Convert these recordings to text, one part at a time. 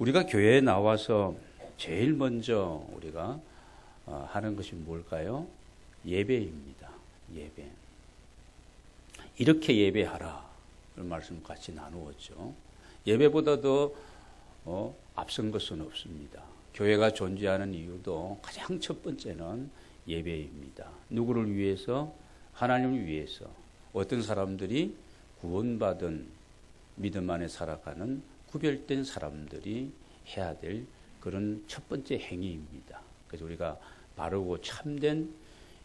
우리가 교회에 나와서 제일 먼저 우리가 하는 것이 뭘까요? 예배입니다. 예배. 이렇게 예배하라. 그 말씀 같이 나누었죠. 예배보다 더 앞선 것은 없습니다. 교회가 존재하는 이유도 가장 첫 번째는 예배입니다. 누구를 위해서? 하나님을 위해서. 어떤 사람들이 구원받은 믿음 안에 살아가는 구별된 사람들이 해야 될 그런 첫 번째 행위입니다. 그래서 우리가 바르고 참된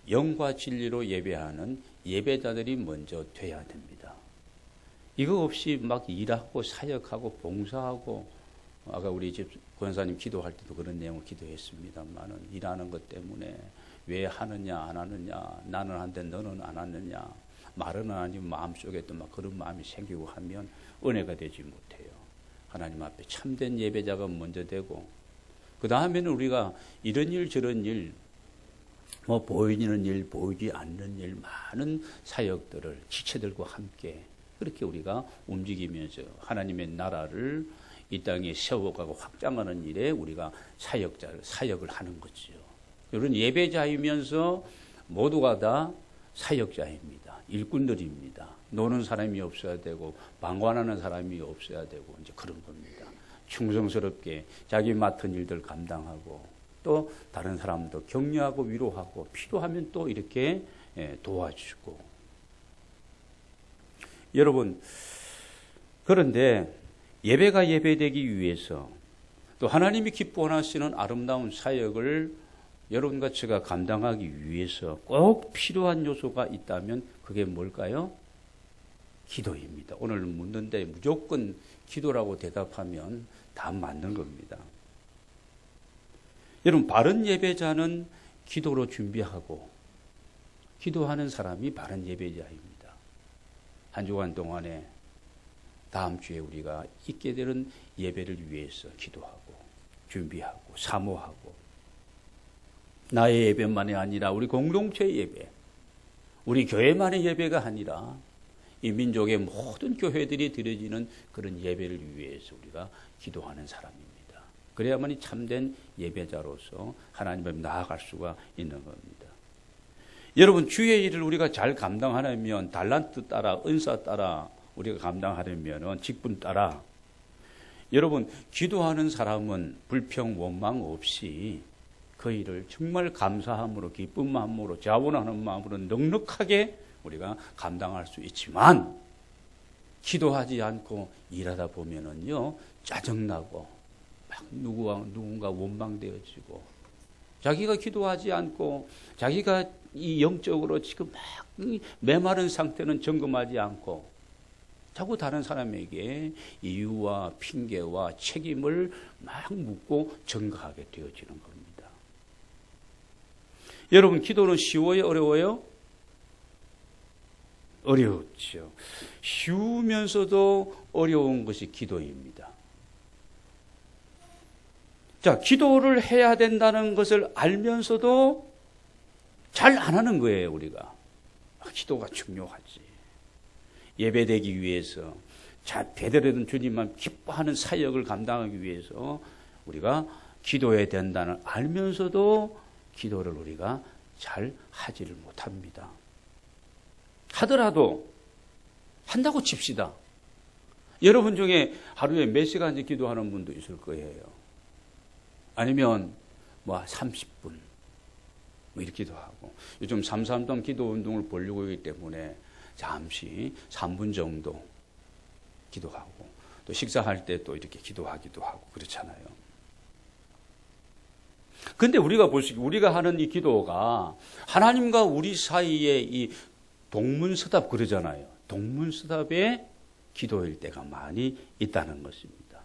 영과 진리로 예배하는 예배자들이 먼저 돼야 됩니다. 이거 없이 막 일하고 사역하고 봉사하고, 아까 우리 집 권사님 기도할 때도 그런 내용을 기도했습니다만은, 일하는 것 때문에 왜 하느냐 안 하느냐, 나는 하는데 너는 안 하느냐, 말은 아니면 마음속에 또 막 그런 마음이 생기고 하면 은혜가 되지 못해요. 하나님 앞에 참된 예배자가 먼저 되고, 그 다음에는 우리가 이런 일 저런 일, 뭐 보이는 일 보이지 않는 일, 많은 사역들을 지체들과 함께 그렇게 우리가 움직이면서 하나님의 나라를 이 땅에 세워가고 확장하는 일에 우리가 사역을 하는 거죠. 이런 예배자이면서 모두가 다 사역자입니다. 일꾼들입니다. 노는 사람이 없어야 되고 방관하는 사람이 없어야 되고 이제 그런 겁니다. 충성스럽게 자기 맡은 일들 감당하고 또 다른 사람도 격려하고 위로하고 필요하면 또 이렇게 도와주고. 여러분, 그런데 예배가 예배되기 위해서 또 하나님이 기뻐하시는 아름다운 사역을 여러분과 제가 감당하기 위해서 꼭 필요한 요소가 있다면 그게 뭘까요? 기도입니다. 오늘 묻는데 무조건 기도라고 대답하면 다 맞는 겁니다. 여러분, 바른 예배자는 기도로 준비하고 기도하는 사람이 바른 예배자입니다. 한 주간 동안에 다음 주에 우리가 있게 되는 예배를 위해서 기도하고 준비하고 사모하고, 나의 예배만이 아니라 우리 공동체의 예배, 우리 교회만의 예배가 아니라 이 민족의 모든 교회들이 드려지는 그런 예배를 위해서 우리가 기도하는 사람입니다. 그래야만이 참된 예배자로서 하나님 앞에 나아갈 수가 있는 겁니다. 여러분, 주의 일을 우리가 잘 감당하려면 달란트 따라, 은사 따라 우리가 감당하려면 직분 따라, 여러분, 기도하는 사람은 불평 원망 없이 그 일을 정말 감사함으로, 기쁜 마음으로, 자원하는 마음으로 넉넉하게 우리가 감당할 수 있지만, 기도하지 않고 일하다 보면은요, 짜증나고 막 누군가 원망되어지고, 자기가 기도하지 않고 자기가 이 영적으로 지금 막 메마른 상태는 점검하지 않고 자꾸 다른 사람에게 이유와 핑계와 책임을 막 묻고 전가하게 되어지는 겁니다. 여러분, 기도는 쉬워요? 어려워요? 어렵죠. 쉬우면서도 어려운 것이 기도입니다. 자, 기도를 해야 된다는 것을 알면서도 잘 안 하는 거예요, 우리가. 기도가 중요하지. 예배되기 위해서, 제대로 주님만 기뻐하는 사역을 감당하기 위해서 우리가 기도해야 된다는 알면서도 기도를 우리가 잘 하지를 못합니다. 하더라도 한다고 칩시다. 여러분 중에 하루에 몇 시간씩 기도하는 분도 있을 거예요. 아니면 뭐 30분 뭐 이렇게도 하고, 요즘 332 기도 운동을 보려고 하기 때문에 잠시 3분 정도 기도하고, 또 식사할 때 또 이렇게 기도하기도 하고 그렇잖아요. 근데 우리가 보시기, 우리가 하는 이 기도가 하나님과 우리 사이에 이 동문서답 그러잖아요. 동문서답의 기도일 때가 많이 있다는 것입니다.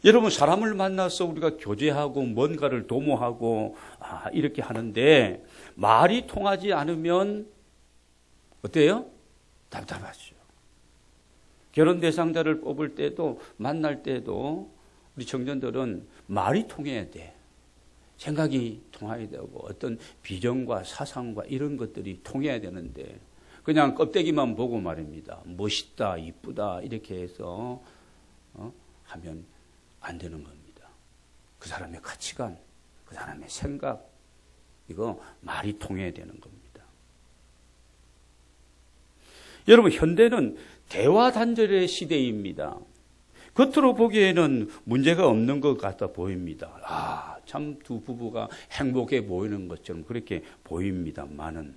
여러분, 사람을 만나서 우리가 교제하고 뭔가를 도모하고 이렇게 하는데 말이 통하지 않으면 어때요? 답답하죠. 결혼 대상자를 뽑을 때도, 만날 때도 우리 청년들은 말이 통해야 돼. 생각이 통해야 되고 어떤 비전과 사상과 이런 것들이 통해야 되는데 그냥 껍데기만 보고 말입니다. 멋있다, 이쁘다 이렇게 해서 하면 안 되는 겁니다. 그 사람의 가치관, 그 사람의 생각, 이거 말이 통해야 되는 겁니다. 여러분, 현대는 대화 단절의 시대입니다. 겉으로 보기에는 문제가 없는 것 같아 보입니다. 참 두 부부가 행복해 보이는 것처럼 그렇게 보입니다만은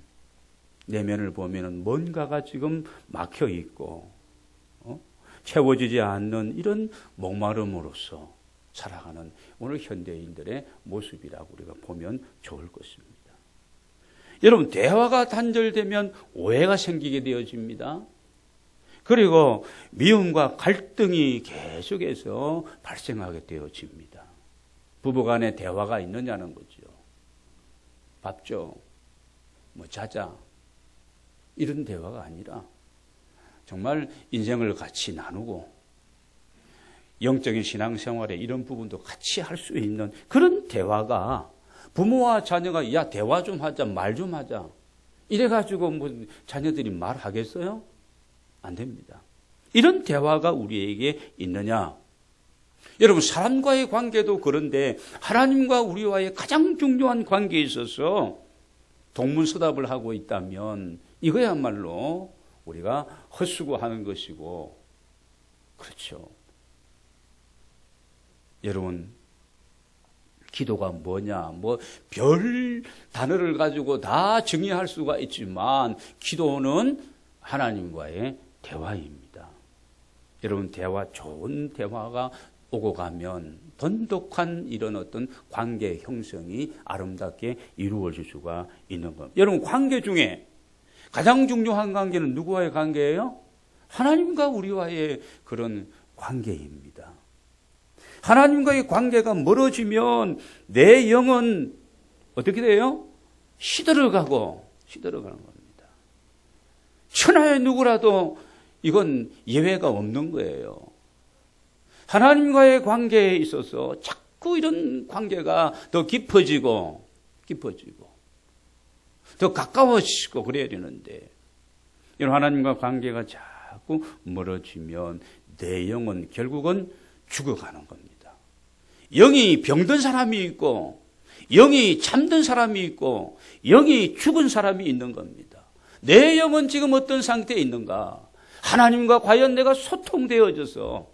내면을 보면은 뭔가가 지금 막혀 있고 채워지지 않는 이런 목마름으로서 살아가는 오늘 현대인들의 모습이라고 우리가 보면 좋을 것입니다. 여러분, 대화가 단절되면 오해가 생기게 되어집니다. 그리고 미움과 갈등이 계속해서 발생하게 되어집니다. 부부간에 대화가 있느냐는 거죠. 밥 줘, 뭐 자자, 이런 대화가 아니라 정말 인생을 같이 나누고 영적인 신앙생활에 이런 부분도 같이 할 수 있는 그런 대화가, 부모와 자녀가 야 대화 좀 하자, 말 좀 하자 이래가지고 뭐 자녀들이 말하겠어요? 안 됩니다. 이런 대화가 우리에게 있느냐? 여러분, 사람과의 관계도 그런데 하나님과 우리와의 가장 중요한 관계에 있어서 동문서답을 하고 있다면 이거야말로 우리가 헛수고하는 것이고, 그렇죠. 여러분, 기도가 뭐냐? 뭐 별 단어를 가지고 다 정의할 수가 있지만 기도는 하나님과의 대화입니다. 여러분, 좋은 대화가 오고 가면 돈독한 이런 어떤 관계 형성이 아름답게 이루어질 수가 있는 겁니다. 여러분, 관계 중에 가장 중요한 관계는 누구와의 관계예요? 하나님과 우리와의 그런 관계입니다. 하나님과의 관계가 멀어지면 내 영은 어떻게 돼요? 시들어가는 겁니다. 천하의 누구라도 이건 예외가 없는 거예요. 하나님과의 관계에 있어서 자꾸 이런 관계가 더 깊어지고 더 가까워지고 그래야 되는데, 이런 하나님과 관계가 자꾸 멀어지면 내 영은 결국은 죽어가는 겁니다. 영이 병든 사람이 있고 영이 잠든 사람이 있고 영이 죽은 사람이 있는 겁니다. 내 영은 지금 어떤 상태에 있는가? 하나님과 과연 내가 소통되어져서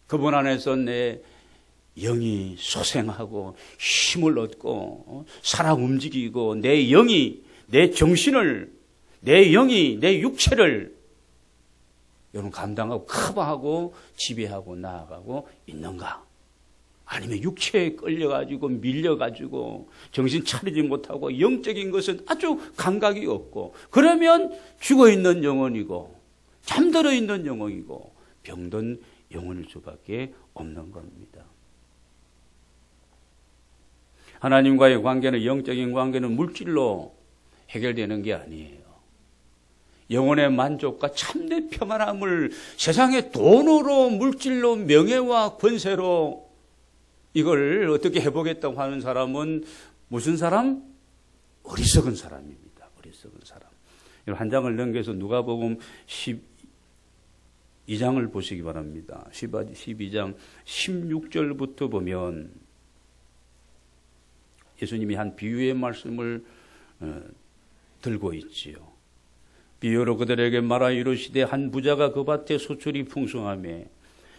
그분 안에서 내 영이 소생하고 힘을 얻고 살아 움직이고 내 영이 내 정신을, 내 영이 내 육체를 여러분 감당하고 커버하고 지배하고 나아가고 있는가? 아니면 육체에 끌려가지고 밀려가지고 정신 차리지 못하고 영적인 것은 아주 감각이 없고, 그러면 죽어있는 영혼이고 잠들어 있는 영혼이고 병든 영혼일 수밖에 없는 겁니다. 하나님과의 관계는, 영적인 관계는 물질로 해결되는 게 아니에요. 영혼의 만족과 참된 평안함을 세상의 돈으로, 물질로, 명예와 권세로 이걸 어떻게 해보겠다고 하는 사람은 무슨 사람? 어리석은 사람입니다. 어리석은 사람. 한 장을 넘겨서 누가복음 12장을 보시기 바랍니다. 12장 16절부터 보면 예수님이 한 비유의 말씀을 들고 있지요. 비유로 그들에게 말하 이르시되 한 부자가 그 밭에 소출이 풍성하매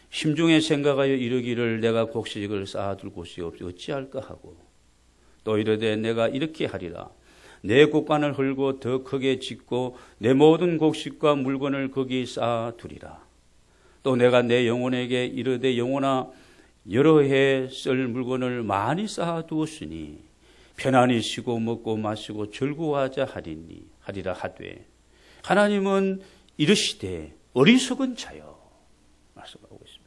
심중에 생각하여 이르기를 내가 곡식을 쌓아둘 곳이 없이 어찌할까 하고, 또 이르되 내가 이렇게 하리라. 내 곡간을 헐고 더 크게 짓고 내 모든 곡식과 물건을 거기 쌓아두리라. 또 내가 내 영혼에게 이르되 영혼아 여러 해 쓸 물건을 많이 쌓아두었으니 편안히 쉬고 먹고 마시고 즐거워하자 하리라 하되, 하나님은 이르시되 어리석은 자여 말씀하고 있습니다.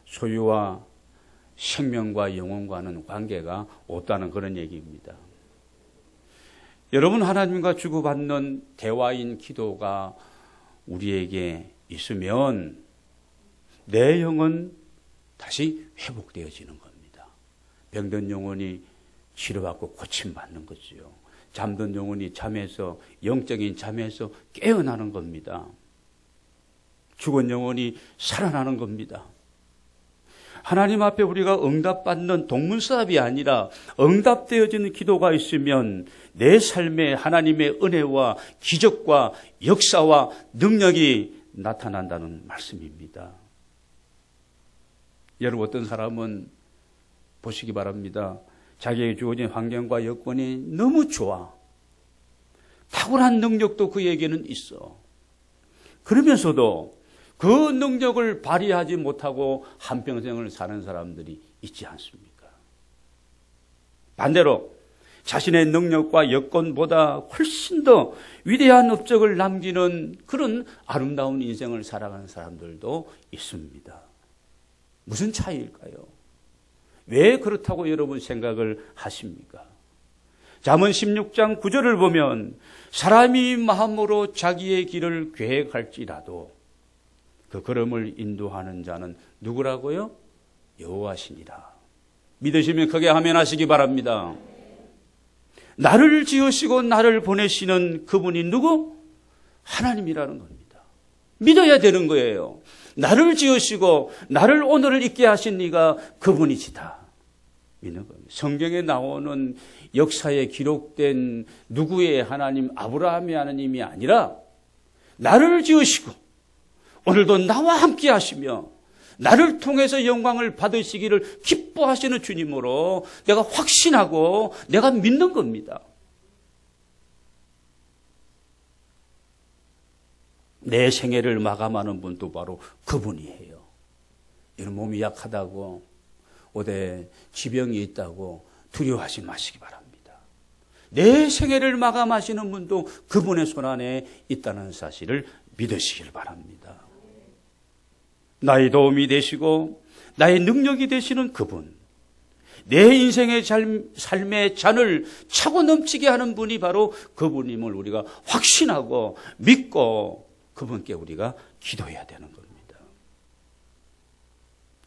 소유와 생명과 영혼과는 관계가 없다는 그런 얘기입니다. 여러분, 하나님과 주고받는 대화인 기도가 우리에게 있으면 내 영은 다시 회복되어지는 겁니다. 병든 영혼이 치료받고 고침받는 거지요. 잠든 영혼이 잠에서, 영적인 잠에서 깨어나는 겁니다. 죽은 영혼이 살아나는 겁니다. 하나님 앞에 우리가 응답받는 동문서답이 아니라 응답되어지는 기도가 있으면 내 삶에 하나님의 은혜와 기적과 역사와 능력이 나타난다는 말씀입니다. 여러분, 어떤 사람은 보시기 바랍니다. 자기에게 주어진 환경과 여건이 너무 좋아. 탁월한 능력도 그에게는 있어. 그러면서도 그 능력을 발휘하지 못하고 한평생을 사는 사람들이 있지 않습니까? 반대로 자신의 능력과 여건보다 훨씬 더 위대한 업적을 남기는 그런 아름다운 인생을 살아가는 사람들도 있습니다. 무슨 차이일까요? 왜 그렇다고 여러분 생각을 하십니까? 잠언 16장 9절을 보면 사람이 마음으로 자기의 길을 계획할지라도 그 걸음을 인도하는 자는 누구라고요? 여호와시니라. 믿으시면 크게 아멘하시기 바랍니다. 나를 지으시고 나를 보내시는 그분이 누구? 하나님이라는 겁니다. 믿어야 되는 거예요. 나를 지으시고 나를 오늘을 있게 하신 이가 그분이시다. 믿는 겁니다. 성경에 나오는 역사에 기록된 누구의 하나님, 아브라함의 하나님이 아니라 나를 지으시고 오늘도 나와 함께 하시며 나를 통해서 영광을 받으시기를 기뻐하시는 주님으로 내가 확신하고 내가 믿는 겁니다. 내 생애를 마감하는 분도 바로 그분이에요. 이런 몸이 약하다고 어디 지병이 있다고 두려워하지 마시기 바랍니다. 내 생애를 마감하시는 분도 그분의 손안에 있다는 사실을 믿으시길 바랍니다. 나의 도움이 되시고 나의 능력이 되시는 그분, 내 인생의 삶의 잔을 차고 넘치게 하는 분이 바로 그분임을 우리가 확신하고 믿고 그분께 우리가 기도해야 되는 겁니다.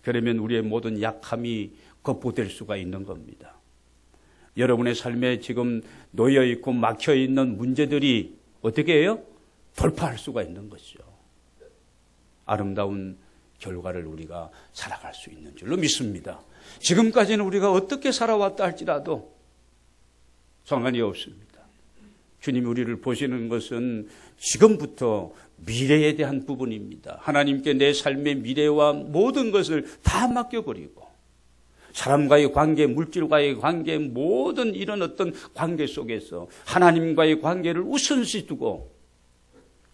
그러면 우리의 모든 약함이 극복될 수가 있는 겁니다. 여러분의 삶에 지금 놓여있고 막혀있는 문제들이 어떻게 해요? 돌파할 수가 있는 것이죠. 아름다운 결과를 우리가 살아갈 수 있는 줄로 믿습니다. 지금까지는 우리가 어떻게 살아왔다 할지라도 상관이 없습니다. 주님이 우리를 보시는 것은 지금부터 미래에 대한 부분입니다. 하나님께 내 삶의 미래와 모든 것을 다 맡겨버리고 사람과의 관계, 물질과의 관계, 모든 이런 어떤 관계 속에서 하나님과의 관계를 우선시 두고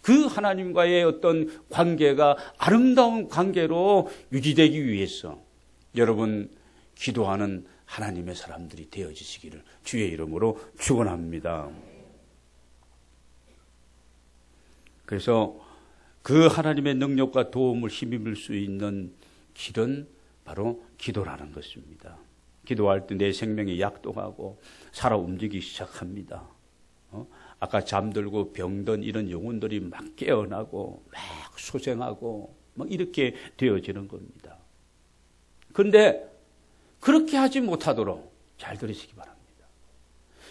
그 하나님과의 어떤 관계가 아름다운 관계로 유지되기 위해서 여러분 기도하는 하나님의 사람들이 되어지시기를 주의 이름으로 축원합니다. 그래서 그 하나님의 능력과 도움을 힘입을 수 있는 길은 바로 기도라는 것입니다. 기도할 때 내 생명이 약동하고 살아 움직이기 시작합니다. 아까 잠들고 병든 이런 영혼들이 막 깨어나고 막 소생하고 막 이렇게 되어지는 겁니다. 그런데 그렇게 하지 못하도록 잘 들으시기 바랍니다.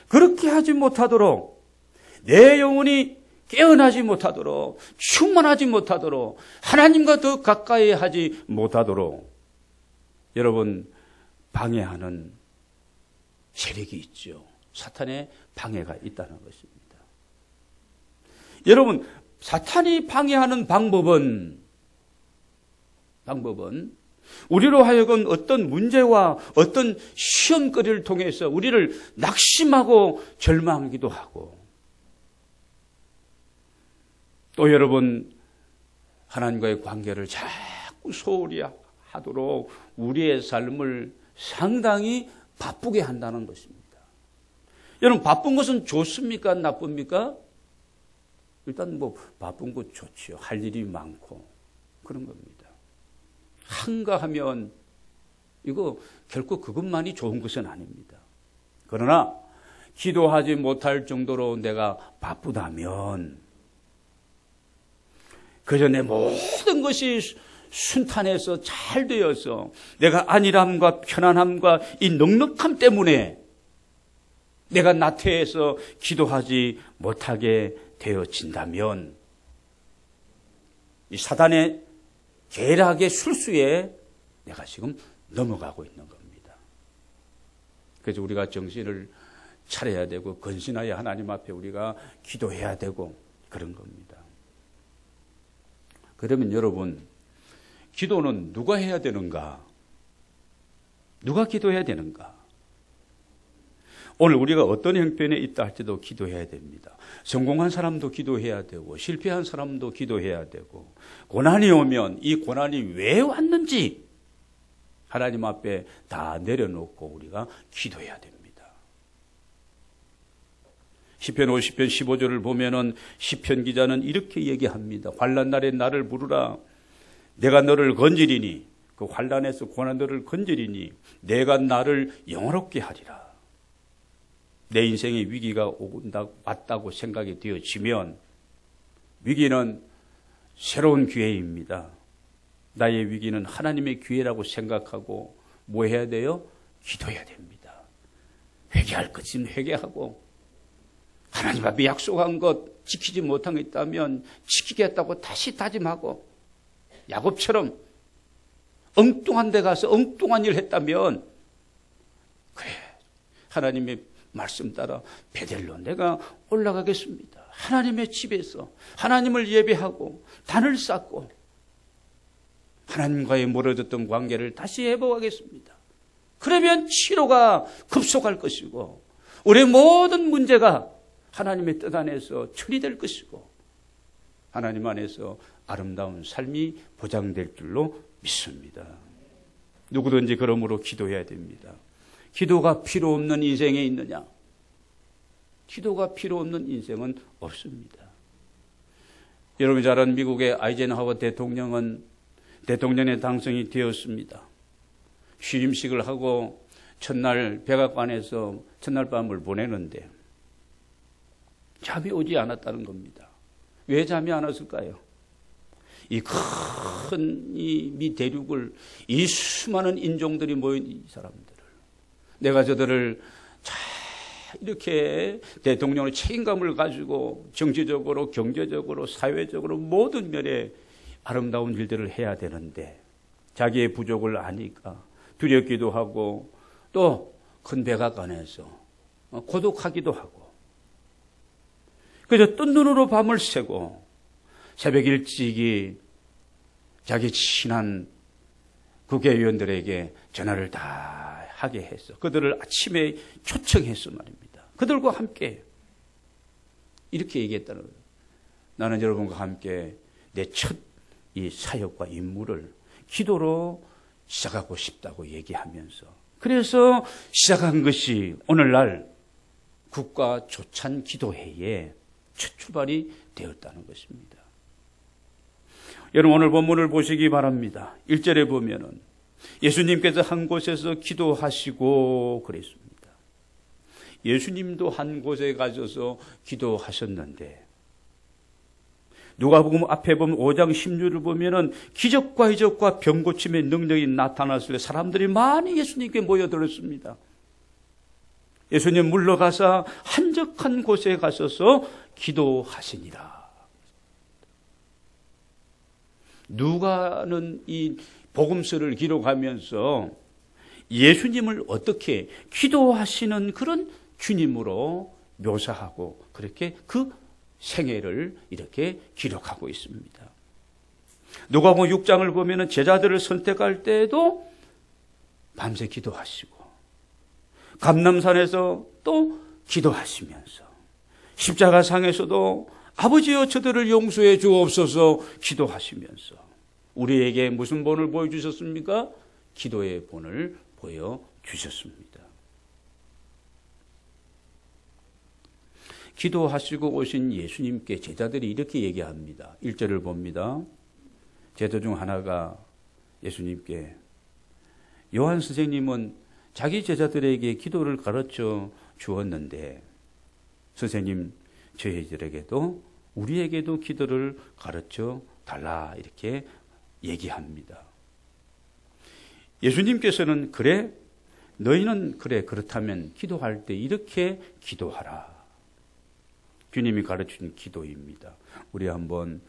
그렇게 하지 못하도록 내 영혼이 깨어나지 못하도록 충만하지 못하도록 하나님과 더 가까이 하지 못하도록 여러분 방해하는 세력이 있죠. 사탄의 방해가 있다는 것입니다. 여러분 사탄이 방해하는 방법은 우리로 하여금 어떤 문제와 어떤 시험거리를 통해서 우리를 낙심하고 절망하기도 하고 또 여러분 하나님과의 관계를 자꾸 소홀히 하도록 우리의 삶을 상당히 바쁘게 한다는 것입니다. 여러분 바쁜 것은 좋습니까? 나쁩니까? 일단 바쁜 것 좋지요. 할 일이 많고 그런 겁니다. 한가하면 이거 결코 그것만이 좋은 것은 아닙니다. 그러나 기도하지 못할 정도로 내가 바쁘다면 그저 내 모든 것이 순탄해서 잘 되어서 내가 안일함과 편안함과 이 넉넉함 때문에 내가 나태해서 기도하지 못하게 되어진다면 이 사단의 계략의 술수에 내가 지금 넘어가고 있는 겁니다. 그래서 우리가 정신을 차려야 되고 건신하여 하나님 앞에 우리가 기도해야 되고 그런 겁니다. 그러면 여러분, 기도는 누가 해야 되는가? 누가 기도해야 되는가? 오늘 우리가 어떤 형편에 있다 할지도 기도해야 됩니다. 성공한 사람도 기도해야 되고 실패한 사람도 기도해야 되고 고난이 오면 이 고난이 왜 왔는지 하나님 앞에 다 내려놓고 우리가 기도해야 됩니다. 시편 50편 15절을 보면은 시편 기자는 이렇게 얘기합니다. 환난 날에 나를 부르라. 내가 너를 건지리니, 그 환난에서 고난 너를 건지리니 내가 나를 영화롭게 하리라. 내 인생에 위기가 왔다고 생각이 되어지면 위기는 새로운 기회입니다. 나의 위기는 하나님의 기회라고 생각하고 뭐 해야 돼요? 기도해야 됩니다. 회개할 것 있으면 회개하고 하나님 앞에 약속한 것 지키지 못한 게 있다면 지키겠다고 다시 다짐하고 야곱처럼 엉뚱한 데 가서 엉뚱한 일을 했다면 그래 하나님의 말씀 따라 베델로 내가 올라가겠습니다. 하나님의 집에서 하나님을 예배하고 단을 쌓고 하나님과의 멀어졌던 관계를 다시 회복하겠습니다. 그러면 치료가 급속할 것이고 우리의 모든 문제가 하나님의 뜻 안에서 처리될 것이고 하나님 안에서 아름다운 삶이 보장될 줄로 믿습니다. 누구든지 그러므로 기도해야 됩니다. 기도가 필요 없는 인생에 있느냐? 기도가 필요 없는 인생은 없습니다. 여러분이 잘 아는 미국의 아이젠하워 대통령은 대통령에 당선이 되었습니다. 취임식을 하고 첫날 백악관에서 첫날 밤을 보내는데 잠이 오지 않았다는 겁니다. 왜 잠이 안 왔을까요? 이 큰 미 대륙을 이 수많은 인종들이 모인 이 사람들을 내가 저들을 잘 이렇게 대통령의 책임감을 가지고 정치적으로 경제적으로 사회적으로 모든 면에 아름다운 일들을 해야 되는데 자기의 부족을 아니까 두렵기도 하고 또 큰 백악관에서 고독하기도 하고 그래서 뜬 눈으로 밤을 새고 새벽 일찍이 자기 친한 국회의원들에게 전화를 다 하게 했어. 그들을 아침에 초청했어 말입니다. 그들과 함께 이렇게 얘기했다는 거예요. 나는 여러분과 함께 내 첫 이 사역과 임무를 기도로 시작하고 싶다고 얘기하면서 그래서 시작한 것이 오늘날 국가 조찬 기도회의 첫 출발이 되었다는 것입니다. 여러분 오늘 본문을 보시기 바랍니다. 1절에 보면은 예수님께서 한 곳에서 기도하시고 그랬습니다. 예수님도 한 곳에 가셔서 기도하셨는데 누가복음 앞에 보면 5장 16절을 보면은 기적과 이적과 병 고침의 능력이 나타났을 때 사람들이 많이 예수님께 모여들었습니다. 예수님 물러가사 한적한 곳에 가셔서 기도하시니라. 누가는 이 복음서를 기록하면서 예수님을 어떻게 기도하시는 그런 주님으로 묘사하고 그렇게 그 생애를 이렇게 기록하고 있습니다. 누가복음 6장을 보면 제자들을 선택할 때에도 밤새 기도하시고 감람산에서 또 기도하시면서 십자가상에서도 아버지여 저들을 용서해 주옵소서 기도하시면서 우리에게 무슨 본을 보여주셨습니까? 기도의 본을 보여주셨습니다. 기도하시고 오신 예수님께 제자들이 이렇게 얘기합니다. 1절을 봅니다. 제자 중 하나가 예수님께 요한 선생님은 자기 제자들에게 기도를 가르쳐 주었는데 선생님 저희들에게도 우리에게도 기도를 가르쳐 달라 이렇게 얘기합니다. 예수님께서는 그래 너희는 그래 그렇다면 기도할 때 이렇게 기도하라. 주님이 가르친 기도입니다. 우리 한번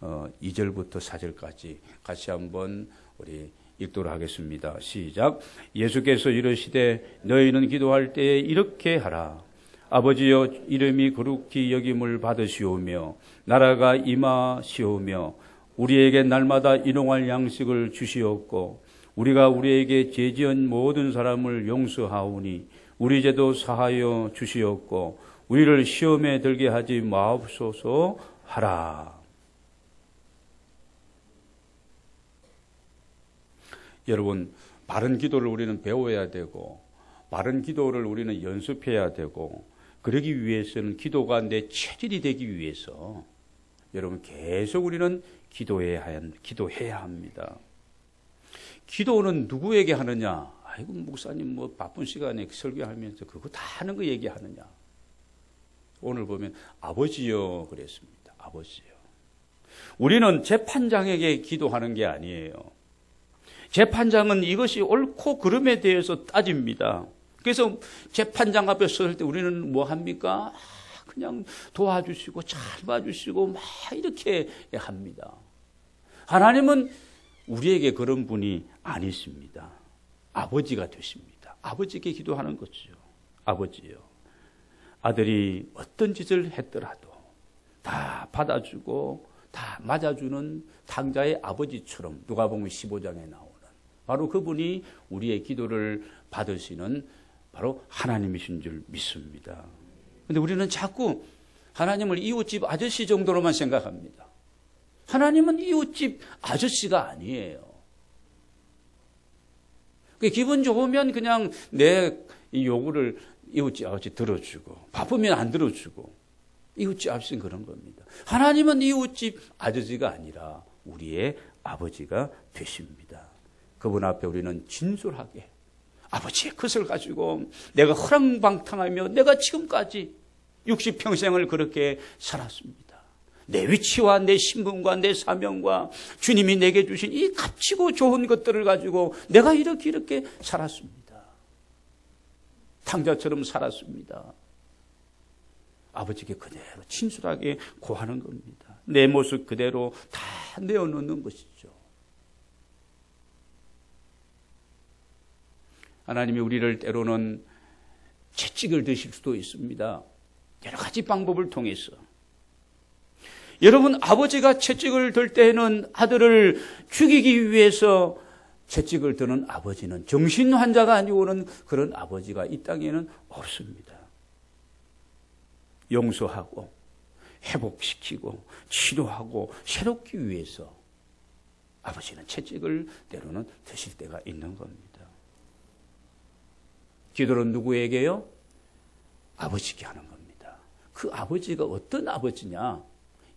2절부터 4절까지 같이 한번 우리 읽도록 하겠습니다. 시작. 예수께서 이르시되 너희는 기도할 때에 이렇게 하라. 아버지여, 이름이 거룩히 여김을 받으시오며 나라가 임하시오며 우리에게 날마다 일용할 양식을 주시옵고 우리가 우리에게 죄지은 모든 사람을 용서하오니 우리 죄도 사하여 주시옵고 우리를 시험에 들게 하지 마옵소서 하라. 여러분, 바른 기도를 우리는 배워야 되고 바른 기도를 우리는 연습해야 되고 그러기 위해서는 기도가 내 체질이 되기 위해서 여러분 계속 우리는 기도해야 합니다. 기도는 누구에게 하느냐? 아이고 목사님 뭐 바쁜 시간에 설교하면서 그거 다 하는 거 얘기하느냐? 오늘 보면 아버지여 그랬습니다. 아버지여. 우리는 재판장에게 기도하는 게 아니에요. 재판장은 이것이 옳고 그름에 대해서 따집니다. 그래서 재판장 앞에 설 때 우리는 뭐 합니까? 그냥 도와주시고 잘 봐주시고 막 이렇게 합니다. 하나님은 우리에게 그런 분이 아니십니다. 아버지가 되십니다. 아버지께 기도하는 거죠. 아버지요. 아들이 어떤 짓을 했더라도 다 받아주고 다 맞아주는 당자의 아버지처럼 누가복음 15장에 나오는 바로 그분이 우리의 기도를 받으시는 바로 하나님이신 줄 믿습니다. 그런데 우리는 자꾸 하나님을 이웃집 아저씨 정도로만 생각합니다. 하나님은 이웃집 아저씨가 아니에요. 기분 좋으면 그냥 내 요구를 이웃집 아버지 들어주고 바쁘면 안 들어주고 이웃집 아버지는 그런 겁니다. 하나님은 이웃집 아저씨가 아니라 우리의 아버지가 되십니다. 그분 앞에 우리는 진솔하게 아버지의 것을 가지고 내가 허랑방탕하며 내가 지금까지 60평생을 그렇게 살았습니다. 내 위치와 내 신분과 내 사명과 주님이 내게 주신 이 값지고 좋은 것들을 가지고 내가 이렇게 살았습니다. 탕자처럼 살았습니다. 아버지께 그대로 진솔하게 고하는 겁니다. 내 모습 그대로 다 내어놓는 것이죠. 하나님이 우리를 때로는 채찍을 드실 수도 있습니다. 여러 가지 방법을 통해서. 여러분, 아버지가 채찍을 들 때에는 아들을 죽이기 위해서 채찍을 드는 아버지는 정신환자가 아니고는 그런 아버지가 이 땅에는 없습니다. 용서하고 회복시키고 치료하고 새롭기 위해서 아버지는 채찍을 때로는 드실 때가 있는 겁니다. 기도는 누구에게요? 아버지께 하는 겁니다. 그 아버지가 어떤 아버지냐?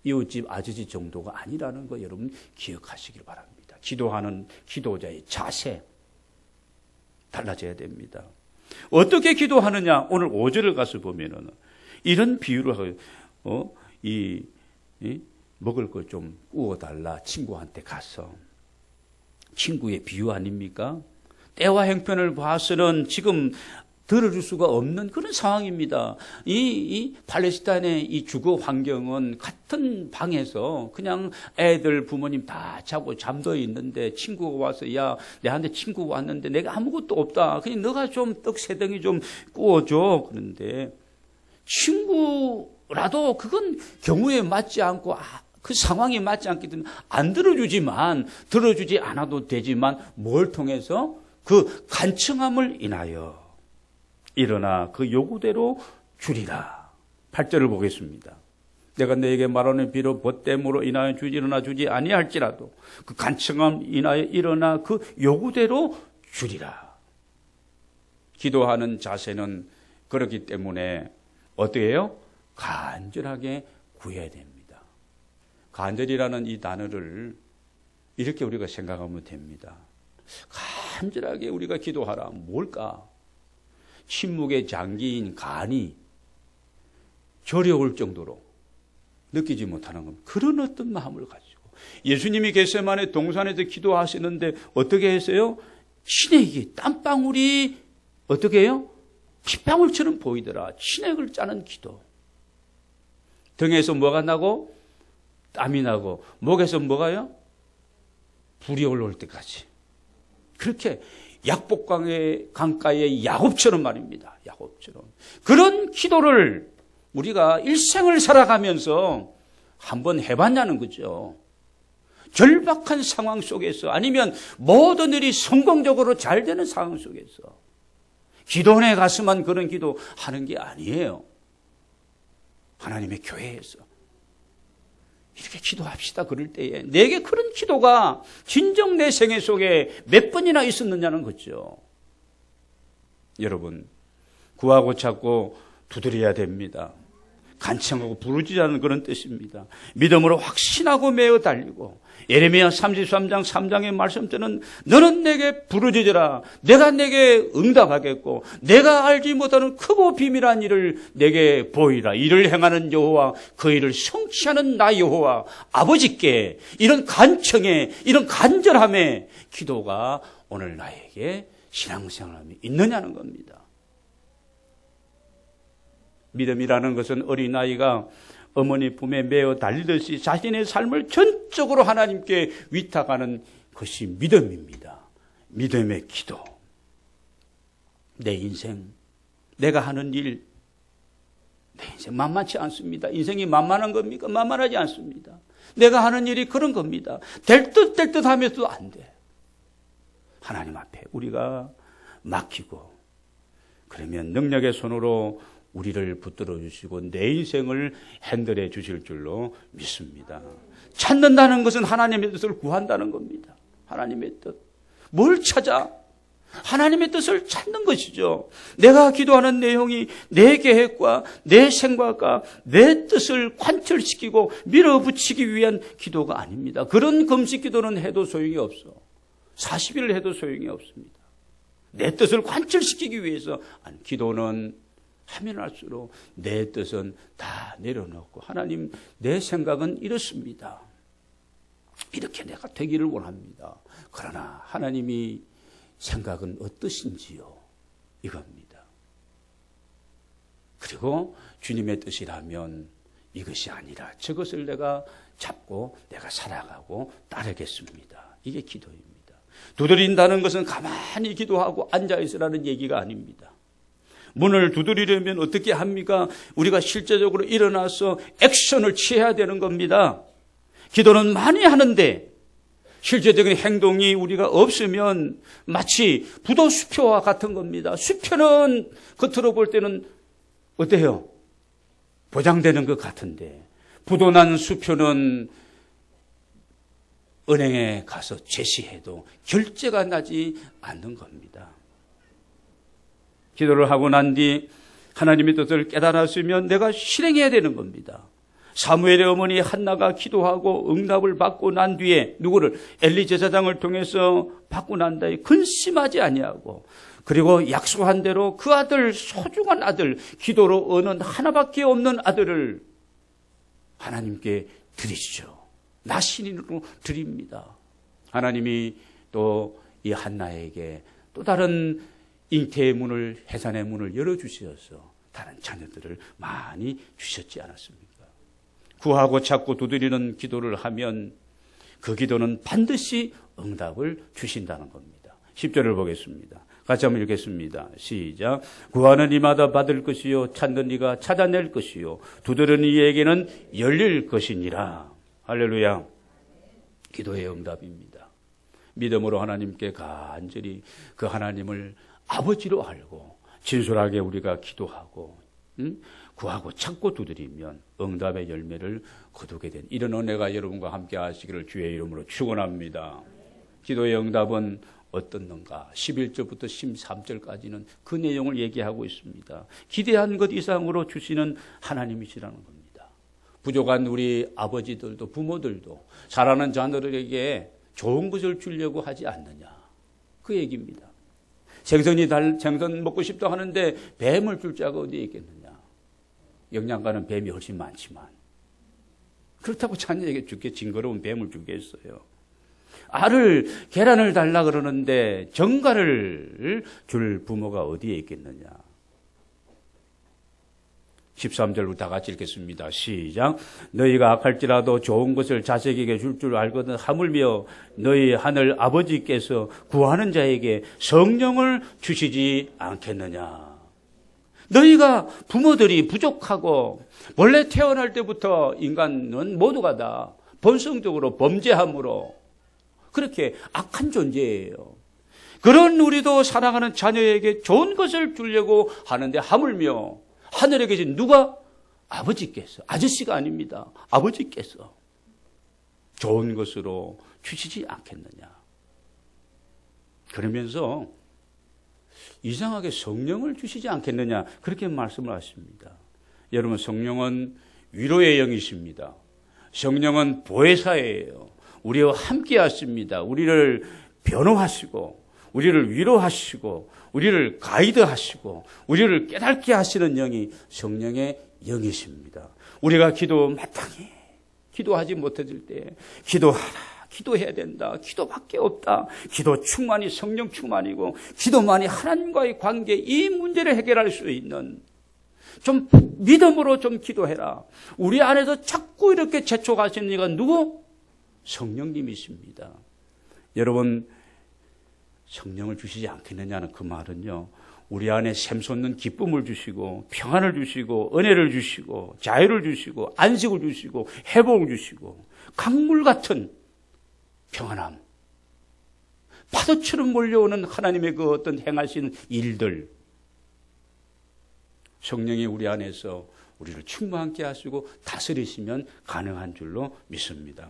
이웃집 아저씨 정도가 아니라는 거 여러분 기억하시길 바랍니다. 기도하는 기도자의 자세 달라져야 됩니다. 어떻게 기도하느냐? 오늘 5절을 가서 보면은 이런 비유를 하고 먹을 걸 좀 구워달라 친구한테 가서 친구의 비유 아닙니까? 때와 형편을 봐서는 지금 들어줄 수가 없는 그런 상황입니다. 이 팔레스타인의 이 주거 환경은 같은 방에서 그냥 애들 부모님 다 자고 잠도 있는데 친구가 와서 야 내한테 친구가 왔는데 내가 아무것도 없다. 그냥 너가 좀 떡 세 덩이 좀 구워줘. 그런데 친구라도 그건 경우에 맞지 않고 그 상황에 맞지 않기 때문에 안 들어주지만 들어주지 않아도 되지만 뭘 통해서 그 간청함을 인하여 일어나 그 요구대로 주리라. 8절을 보겠습니다. 내가 너에게 말하는 비로 벗됨으로 인하여 일어나 주지 아니할지라도 그 간청함 인하여 일어나 그 요구대로 주리라. 기도하는 자세는 그렇기 때문에 어떻게 해요? 간절하게 구해야 됩니다. 간절이라는 이 단어를 이렇게 우리가 생각하면 됩니다. 간절하게 우리가 기도하라. 뭘까? 침묵의 장기인 간이 저려올 정도로 느끼지 못하는 겁니다. 그런 어떤 마음을 가지고 예수님이 겟세마네 동산에서 기도하시는데 어떻게 했어요? 진액이 땀방울이 어떻게 해요? 핏방울처럼 보이더라. 진액을 짜는 기도. 등에서 뭐가 나고 땀이 나고 목에서 뭐가요? 불이 올라올 때까지 그렇게 약복강의 강가의 야곱처럼 말입니다. 야곱처럼. 그런 기도를 우리가 일생을 살아가면서 한번 해봤냐는 거죠. 절박한 상황 속에서 아니면 모든 일이 성공적으로 잘 되는 상황 속에서 기도원에 가서만 그런 기도 하는 게 아니에요. 하나님의 교회에서 이렇게 기도합시다. 그럴 때에 내게 그런 기도가 진정 내 생애 속에 몇 번이나 있었느냐는 거죠. 여러분, 구하고 찾고 두드려야 됩니다. 간청하고 부르짖으라는 그런 뜻입니다. 믿음으로 확신하고 매어 달리고 예레미야 33장 3장의 말씀처럼 너는 내게 부르짖으라. 내가 내게 응답하겠고 내가 알지 못하는 크고 비밀한 일을 내게 보이라. 이를 행하는 여호와 그 일을 성취하는 나 여호와 아버지께 이런 간청에 이런 간절함의 기도가 오늘 나에게 신앙생활이 있느냐는 겁니다. 믿음이라는 것은 어린아이가 어머니 품에 메어 달리듯이 자신의 삶을 전적으로 하나님께 위탁하는 것이 믿음입니다. 믿음의 기도. 내 인생, 내가 하는 일, 내 인생 만만치 않습니다. 인생이 만만한 겁니까? 만만하지 않습니다. 내가 하는 일이 그런 겁니다. 될 듯 하면서도 안 돼. 하나님 앞에 우리가 맡기고 그러면 능력의 손으로 우리를 붙들어 주시고 내 인생을 핸들해 주실 줄로 믿습니다. 찾는다는 것은 하나님의 뜻을 구한다는 겁니다. 하나님의 뜻. 뭘 찾아? 하나님의 뜻을 찾는 것이죠. 내가 기도하는 내용이 내 계획과 내 생각과 내 뜻을 관철시키고 밀어붙이기 위한 기도가 아닙니다. 그런 금식 기도는 해도 소용이 없어. 40일을 해도 소용이 없습니다. 내 뜻을 관철시키기 위해서 기도는 하면 할수록 내 뜻은 다 내려놓고 하나님 내 생각은 이렇습니다. 이렇게 내가 되기를 원합니다. 그러나 하나님이 생각은 어떠신지요? 이겁니다. 그리고 주님의 뜻이라면 이것이 아니라 저것을 내가 잡고 내가 살아가고 따르겠습니다. 이게 기도입니다. 두드린다는 것은 가만히 기도하고 앉아있으라는 얘기가 아닙니다. 문을 두드리려면 어떻게 합니까? 우리가 실제적으로 일어나서 액션을 취해야 되는 겁니다. 기도는 많이 하는데 실제적인 행동이 우리가 없으면 마치 부도 수표와 같은 겁니다. 수표는 겉으로 볼 때는 어때요? 보장되는 것 같은데 부도 난 수표는 은행에 가서 제시해도 결제가 나지 않는 겁니다. 기도를 하고 난 뒤 하나님의 뜻을 깨달았으면 내가 실행해야 되는 겁니다. 사무엘의 어머니 한나가 기도하고 응답을 받고 난 뒤에 누구를 엘리 제사장을 통해서 받고 난 다음에 근심하지 아니하고 그리고 약속한 대로 그 아들 소중한 아들 기도로 얻는 하나밖에 없는 아들을 하나님께 드리죠. 나 신인으로 드립니다. 하나님이 또 이 한나에게 또 다른 잉태의 문을 해산의 문을 열어주셔서 다른 자녀들을 많이 주셨지 않았습니까? 구하고 찾고 두드리는 기도를 하면 그 기도는 반드시 응답을 주신다는 겁니다. 10절을 보겠습니다. 같이 한번 읽겠습니다. 시작. 구하는 이마다 받을 것이요 찾는 이가 찾아낼 것이요 두드리는 이에게는 열릴 것이니라. 할렐루야. 기도의 응답입니다. 믿음으로 하나님께 간절히 그 하나님을 아버지로 알고 진솔하게 우리가 기도하고 구하고 찾고 두드리면 응답의 열매를 거두게 된 이런 은혜가 여러분과 함께 하시기를 주의 이름으로 축원합니다. 기도의 응답은 어떻는가? 11절부터 13절까지는 그 내용을 얘기하고 있습니다. 기대한 것 이상으로 주시는 하나님이시라는 겁니다. 부족한 우리 아버지들도 부모들도 자라는 자녀들에게 좋은 것을 주려고 하지 않느냐? 그 얘기입니다. 생선 먹고 싶다 하는데 뱀을 줄 자가 어디에 있겠느냐? 영양가는 뱀이 훨씬 많지만 그렇다고 자녀에게 죽게 징그러운 뱀을 주겠어요. 계란을 달라 그러는데 정갈을 줄 부모가 어디에 있겠느냐? 13절로 다 같이 읽겠습니다. 시작. 너희가 악할지라도 좋은 것을 자식에게 줄 줄 알거든 하물며 너희 하늘 아버지께서 구하는 자에게 성령을 주시지 않겠느냐. 너희가 부모들이 부족하고 원래 태어날 때부터 인간은 모두가 다 본성적으로 범죄함으로 그렇게 악한 존재예요. 그런 우리도 사랑하는 자녀에게 좋은 것을 주려고 하는데 하물며 하늘에 계신 누가? 아버지께서, 아저씨가 아닙니다. 아버지께서 좋은 것으로 주시지 않겠느냐. 그러면서 이상하게 성령을 주시지 않겠느냐 그렇게 말씀을 하십니다. 여러분, 성령은 위로의 영이십니다. 성령은 보혜사예요. 우리와 함께 하십니다. 우리를 변호하시고 우리를 위로하시고 우리를 가이드하시고 우리를 깨닫게 하시는 영이 성령의 영이십니다. 우리가 기도 마땅히 기도하지 못해질 때 기도하라. 기도해야 된다. 기도밖에 없다. 기도 충만이 성령 충만이고 기도만이 하나님과의 관계 이 문제를 해결할 수 있는 좀 믿음으로 좀 기도해라. 우리 안에서 자꾸 이렇게 재촉하시는 이가 누구? 성령님이십니다. 여러분, 성령을 주시지 않겠느냐는 그 말은요, 우리 안에 샘솟는 기쁨을 주시고 평안을 주시고 은혜를 주시고 자유를 주시고 안식을 주시고 회복을 주시고 강물 같은 평안함, 파도처럼 몰려오는 하나님의 그 어떤 행하신 일들, 성령이 우리 안에서 우리를 충만하게 하시고 다스리시면 가능한 줄로 믿습니다.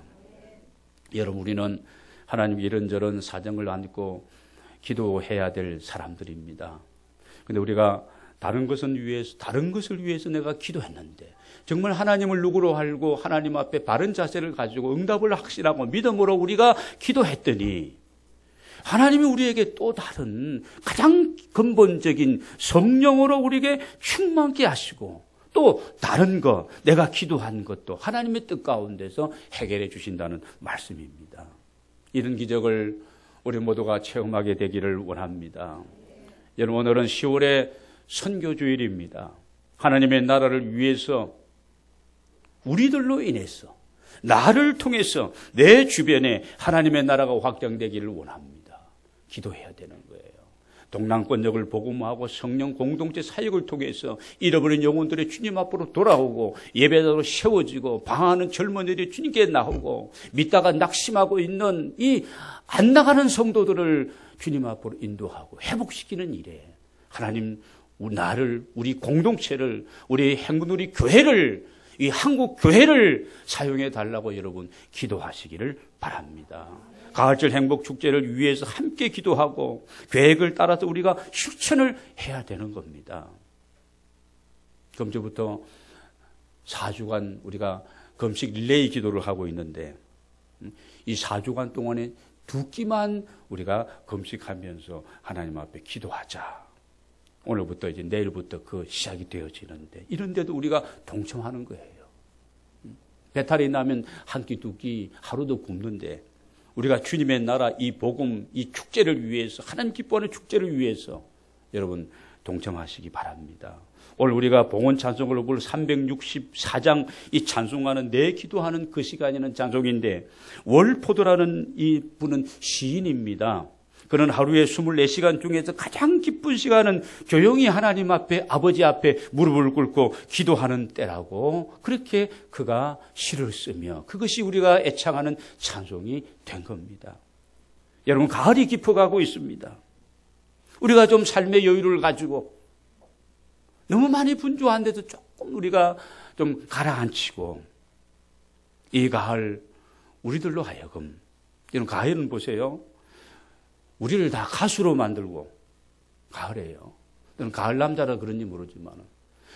여러분, 우리는 하나님 이런저런 사정을 안고 기도해야 될 사람들입니다. 근데 우리가 다른 것을 위해서 내가 기도했는데 정말 하나님을 누구로 알고 하나님 앞에 바른 자세를 가지고 응답을 확신하고 믿음으로 우리가 기도했더니 하나님이 우리에게 또 다른 가장 근본적인 성령으로 우리에게 충만케 하시고 또 다른 것, 내가 기도한 것도 하나님의 뜻 가운데서 해결해 주신다는 말씀입니다. 이런 기적을 우리 모두가 체험하게 되기를 원합니다. 여러분, 오늘은 10월의 선교주일입니다. 하나님의 나라를 위해서 우리들로 인해서 나를 통해서 내 주변에 하나님의 나라가 확장되기를 원합니다. 기도해야 되는 거예요. 동남권역을 복음화하고 성령 공동체 사역을 통해서 잃어버린 영혼들의 주님 앞으로 돌아오고 예배자로 세워지고 방황하는 젊은이들이 주님께 나오고 믿다가 낙심하고 있는 이 안 나가는 성도들을 주님 앞으로 인도하고 회복시키는 일에 하나님 나를, 우리 공동체를, 우리 행군, 우리 교회를, 이 한국 교회를 사용해 달라고 여러분 기도하시기를 바랍니다. 가을절 행복축제를 위해서 함께 기도하고 계획을 따라서 우리가 실천을 해야 되는 겁니다. 금주부터 4주간 우리가 금식 릴레이 기도를 하고 있는데 이 4주간 동안에 2끼만 우리가 금식하면서 하나님 앞에 기도하자. 오늘부터 이제 내일부터 그 시작이 되어지는데 이런데도 우리가 동참하는 거예요. 배탈이 나면 한 끼, 2끼 하루도 굶는데 우리가 주님의 나라 이 복음, 이 축제를 위해서 하나님 기뻐하는 축제를 위해서 여러분 동참하시기 바랍니다. 오늘 우리가 봉헌 찬송을 볼 364장 이 찬송하는 내 기도하는 그 시간에는 찬송인데 월포도라는 이 분은 시인입니다. 그는 하루에 24시간 중에서 가장 기쁜 시간은 조용히 하나님 앞에 아버지 앞에 무릎을 꿇고 기도하는 때라고 그렇게 그가 시를 쓰며 그것이 우리가 애창하는 찬송이 된 겁니다. 여러분, 가을이 깊어가고 있습니다. 우리가 좀 삶의 여유를 가지고 너무 많이 분주한데도 조금 우리가 좀 가라앉히고 이 가을 우리들로 하여금 여러분, 가을은 보세요. 우리를 다 가수로 만들고 가을이에요. 저는 가을 남자라 그런지 모르지만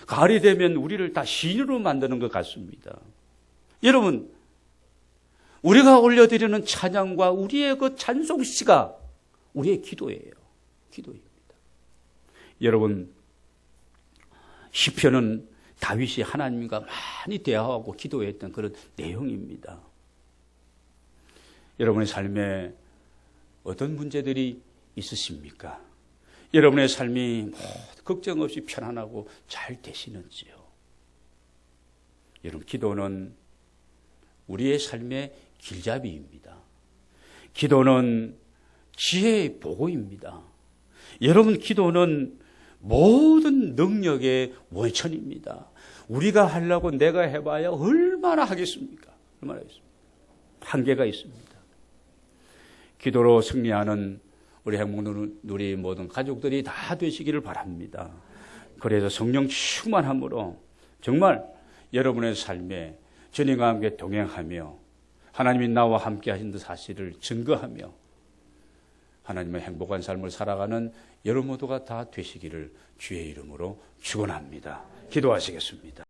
가을이 되면 우리를 다 시인으로 만드는 것 같습니다. 여러분, 우리가 올려드리는 찬양과 우리의 그 찬송시가 우리의 기도예요. 기도입니다. 여러분, 시편은 다윗이 하나님과 많이 대화하고 기도했던 그런 내용입니다. 여러분의 삶에 어떤 문제들이 있으십니까? 여러분의 삶이 걱정 없이 편안하고 잘 되시는지요? 여러분, 기도는 우리의 삶의 길잡이입니다. 기도는 지혜의 보고입니다. 여러분, 기도는 모든 능력의 원천입니다. 우리가 하려고 내가 해봐야 얼마나 하겠습니까? 얼마나 하겠습니까? 한계가 있습니다. 기도로 승리하는 우리 행복누리 모든 가족들이 다 되시기를 바랍니다. 그래서 성령 충만함으로 정말 여러분의 삶에 주님과 함께 동행하며 하나님이 나와 함께 하신 사실을 증거하며 하나님의 행복한 삶을 살아가는 여러분 모두가 다 되시기를 주의 이름으로 축원합니다. 기도하시겠습니다.